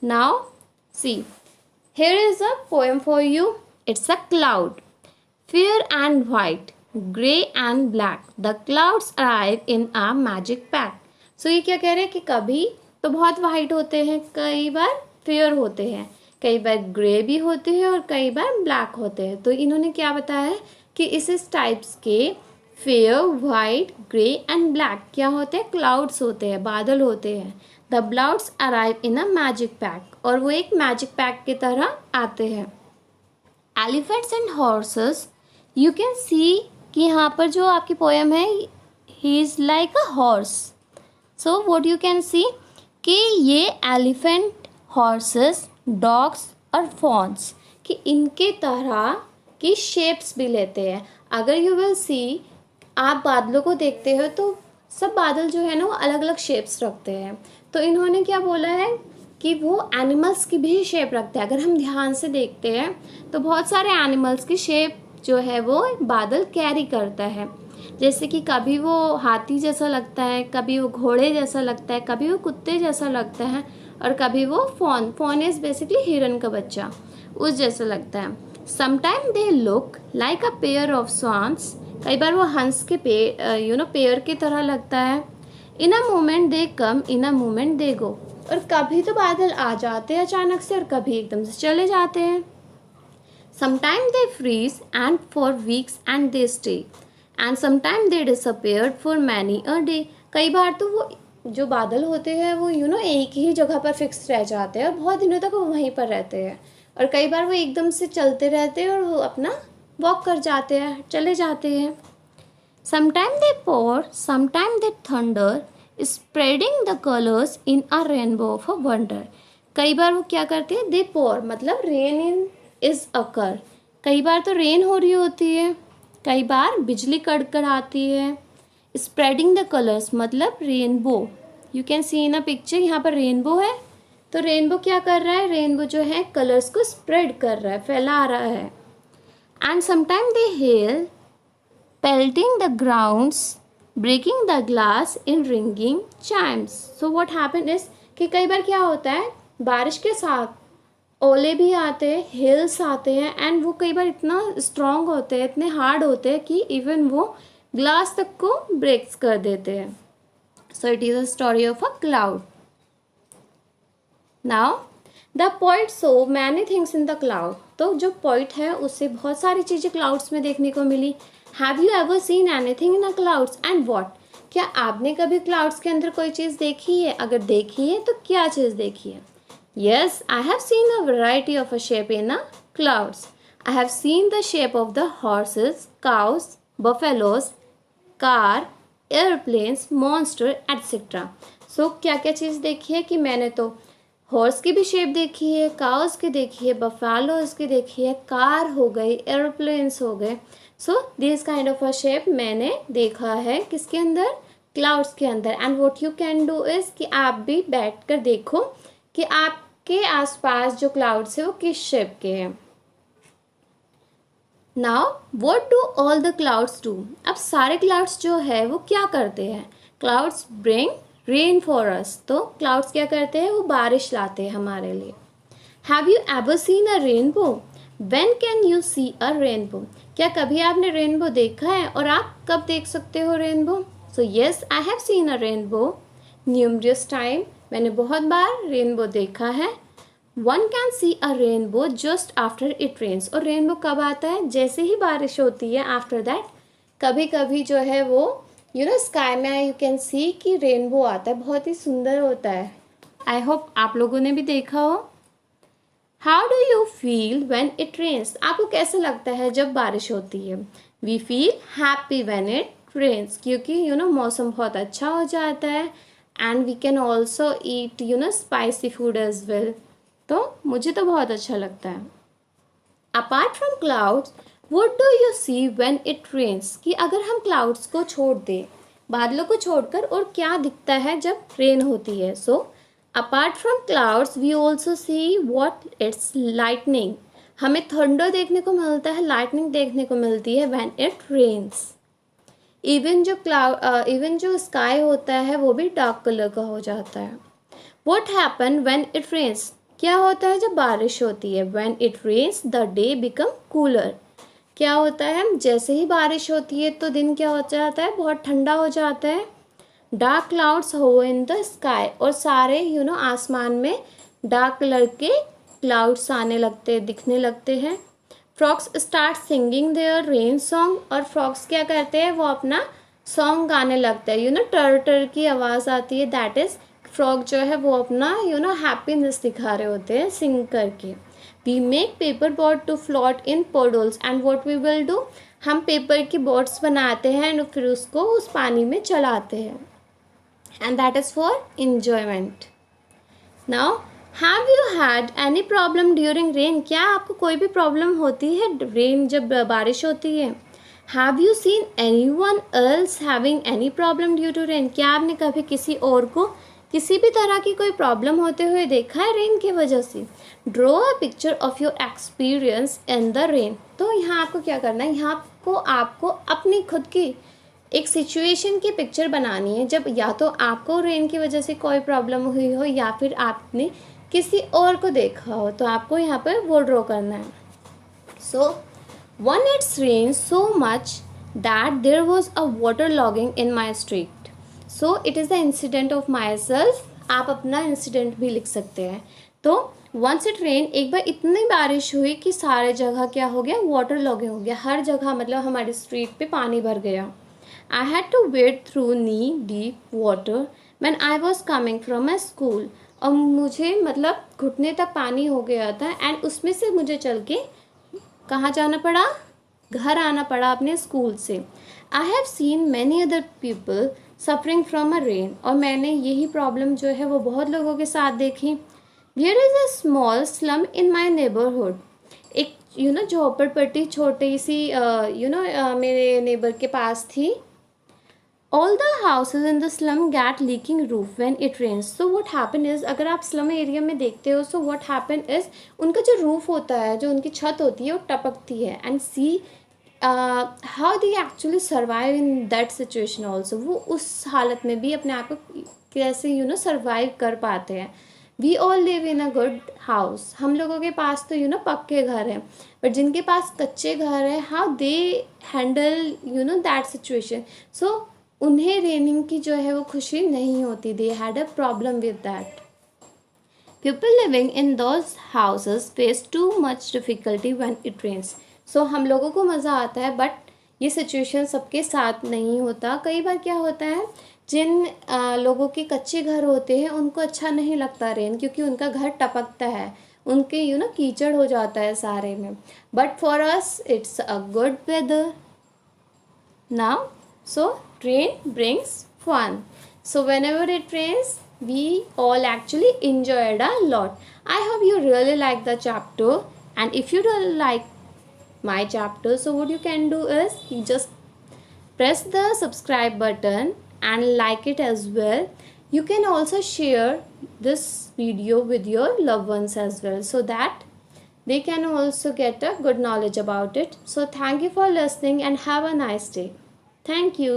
Now see, here is a poem for you. It's a cloud, fair and white, grey and black. The clouds arrive in a magic pack. So ये क्या कह रहे हैं कि कभी तो बहुत वाइट होते हैं, कई बार फेयर होते हैं, कई बार ग्रे भी होते हैं और कई बार ब्लैक होते हैं. तो इन्होंने क्या बताया है कि इस टाइप्स के fair, white, grey and black क्या होते हैं? क्लाउड्स होते हैं, बादल होते हैं. The clouds arrive in a magic pack, और वो एक मैजिक पैक की तरह आते हैं. Elephants and horses, you can see कि यहाँ पर जो आपकी पोएम है, he is like a horse. So what you can see कि ये एलिफेंट, हॉर्सेस, डॉग्स और फॉन्स कि इनके तरह की शेप्स भी लेते हैं. अगर यू विल सी, आप बादलों को देखते हो तो सब बादल जो है ना वो अलग अलग शेप्स रखते हैं. तो इन्होंने क्या बोला है कि वो एनिमल्स की भी शेप रखते हैं. अगर हम ध्यान से देखते हैं तो बहुत सारे एनिमल्स की शेप जो है वो बादल कैरी करता है. जैसे कि कभी वो हाथी जैसा लगता है, कभी वो घोड़े जैसा लगता है, कभी वो कुत्ते जैसा लगता है, और कभी वो फॉन इज़ बेसिकली हिरन का बच्चा, उस जैसा लगता है. Sometime they look like a pair of swans, कई बार वो हंस के पेयर की तरह लगता है. इन a moment they come, in a moment दे गो, और कभी तो बादल आ जाते हैं अचानक से और कभी एकदम से चले जाते हैं. Sometime they freeze and for weeks and they stay, and sometime they disappeared for many a day. कई बार तो वो जो बादल होते हैं वो एक ही जगह पर फिक्स रह जाते हैं और बहुत दिनों तक वो वहीं पर रहते हैं, और कई बार वो एकदम से चलते रहते हैं और वो अपना वॉक कर जाते हैं, चले जाते हैं. Sometime they pour, sometime they thunder, spreading the colours in a rainbow of a wonder. कई बार वो क्या करते हैं? दे pour, मतलब रेन इन इज अकर. कई बार तो रेन हो रही होती है, कई बार बिजली कड़कड़ आती है. स्प्रेडिंग द कलर्स मतलब rainbow. You can see in a picture, यहाँ पर रेनबो है. तो रेनबो क्या कर रहा है? रेनबो जो है कलर्स को स्प्रेड कर रहा है, फैला रहा है. And sometime they hello, pelting the grounds, breaking the glass in ringing chimes. So what happened is कि कई बार क्या होता है, बारिश के साथ ओले भी आते हैं, हिल्स आते हैं, एंड वो कई बार इतना स्ट्रॉन्ग होते हैं, इतने हार्ड होते हैं कि इवन वो ग्लास तक को ब्रेक्स कर देते हैं. सो it is a story of a cloud. Now the poet so many things in the cloud. तो जो पोइट है उससे बहुत सारी चीज़ें क्लाउड्स में देखने को मिली. Have you ever seen anything in a clouds and what? क्या आपने कभी क्लाउड्स के अंदर कोई चीज़ देखी है? अगर देखी है तो क्या चीज़ देखी है? Yes, I have seen a variety of a shape in a clouds. I have seen the shape of the horses, cows, buffaloes, car, airplanes, monster, etc. So क्या क्या चीज़ देखी है कि मैंने तो हॉर्स की भी शेप देखी है, काउस की देखी है, बफेलोज की देखी है, कार हो गई, एरोप्लेन्स हो गए. So this kind of a shape मैंने देखा है किसके अंदर? क्लाउड्स के अंदर. And what you can do is कि आप भी बैठ कर देखो कि आपके आसपास जो क्लाउड्स है वो किस शेप के हैं. Now what do all the clouds do? अब सारे क्लाउड्स जो है वो क्या करते हैं? Clouds bring rain for us. तो क्लाउड्स क्या करते हैं? वो बारिश लाते हैं हमारे लिए. Have you ever seen a rainbow? When can you see a rainbow? क्या कभी आपने रेनबो देखा है? और आप कब देख सकते हो rainbow? So yes, I have seen a rainbow numerous time. मैंने बहुत बार रेनबो देखा है. One can see a rainbow just after it rains. और रेनबो कब आता है? जैसे ही बारिश होती है. आफ्टर दैट कभी कभी जो है वो स्काई में यू कैन सी कि रेनबो आता है, बहुत ही सुंदर होता है. आई होप आप लोगों ने भी देखा हो. How do you feel when it rains? आपको कैसा लगता है जब बारिश होती है? We feel happy when it rains, क्योंकि मौसम बहुत अच्छा हो जाता है. And we can also eat spicy food as well. तो मुझे तो बहुत अच्छा लगता है. Apart from clouds, what do you see when it rains? कि अगर हम क्लाउड्स को छोड़ दें, बादलों को छोड़कर, और क्या दिखता है जब रेन होती है? So apart from clouds we also see what? It's lightning. हमें थंडर देखने को मिलता है, लाइटनिंग देखने को मिलती है व्हेन इट रेन्स. इवन जो स्काई होता है वो भी डार्क कलर का हो जाता है. What happen when it rains? क्या होता है जब बारिश होती है? When it rains, the day become cooler. क्या होता है जैसे ही बारिश होती है तो दिन क्या हो जाता है? बहुत ठंडा हो जाता है. Dark clouds hover in the sky, और सारे आसमान में डार्क कलर के क्लाउड्स आने लगते हैं, दिखने लगते हैं. Frogs start singing their rain song, और फ्रॉक्स क्या करते हैं? वो अपना सॉन्ग गाने लगते हैं. टर टर की आवाज़ आती है. दैट इज़ फ्रॉक जो है वो अपना हैप्पीनेस दिखा रहे होते हैं सिंग करके. We make paper boat to float in puddles, and what we will do, हम पेपर की बोट्स बनाते हैं एंड फिर उसको उस पानी में चलाते हैं. And that is for enjoyment. Now have you had any problem during rain? क्या आपको कोई भी प्रॉब्लम होती है रेन जब बारिश होती है? Have you seen anyone else having any problem due to rain? क्या आपने कभी किसी और को किसी भी तरह की कोई प्रॉब्लम होते हुए देखा है रेन की वजह से? Draw a picture of your experience in the rain. तो यहाँ आपको क्या करना है? यहाँ आपको अपनी खुद की एक सिचुएशन की पिक्चर बनानी है जब या तो आपको रेन की वजह से कोई प्रॉब्लम हुई हो या फिर आपने किसी और को देखा हो. तो आपको यहाँ पर वो ड्रॉ करना है. So one it's rain so much that there was a water logging in my street. So it is the incident of myself. आप अपना इंसिडेंट भी लिख सकते हैं. तो वंस इट रेन, एक बार इतनी बारिश हुई कि सारे जगह क्या हो गया? वाटर लॉगिंग हो गया. हर जगह मतलब हमारी स्ट्रीट पे पानी भर गया. I had to wade through knee-deep water when I was coming from my school. और मुझे मतलब घुटने तक पानी हो गया था एंड उसमें से मुझे चल के कहाँ जाना पड़ा? घर आना पड़ा अपने स्कूल से. I have seen many other people suffering from a rain. और मैंने यही प्रॉब्लम जो है वो बहुत लोगों के साथ देखी. There is a small slum in my neighborhood. एक झोपड़पट्टी छोटी सी मेरे नेबर के पास थी. All the houses in the slum get leaking roof when it rains. So what happen is, अगर आप slum एरिया में देखते हो, so what happen is उनका जो रूफ होता है, जो उनकी छत होती है वो टपकती है. And see how they actually survive in that situation also. वो उस हालत में भी अपने आप को कैसे survive कर पाते हैं. We all live in a good house. हम लोगों के पास तो पक्के घर हैं, बट जिनके पास कच्चे घर हैं, how they handle that situation. So उन्हें रेनिंग की जो है वो खुशी नहीं होती. They had a problem with that. People living in those houses face too much difficulty when it rains. So हम लोगों को मज़ा आता है बट ये सिचुएशन सबके साथ नहीं होता. कई बार क्या होता है, जिन लोगों के कच्चे घर होते हैं उनको अच्छा नहीं लगता रेन, क्योंकि उनका घर टपकता है, उनके कीचड़ हो जाता है सारे में. But for us it's a good weather now. So rain brings fun. So whenever it rains, we all actually enjoyed a lot. I hope you really like the chapter. And if you don't like my chapter, so what you can do is you just press the subscribe button and like it as well. You can also share this video with your loved ones as well, so that they can also get a good knowledge about it. So thank you for listening and have a nice day. Thank you.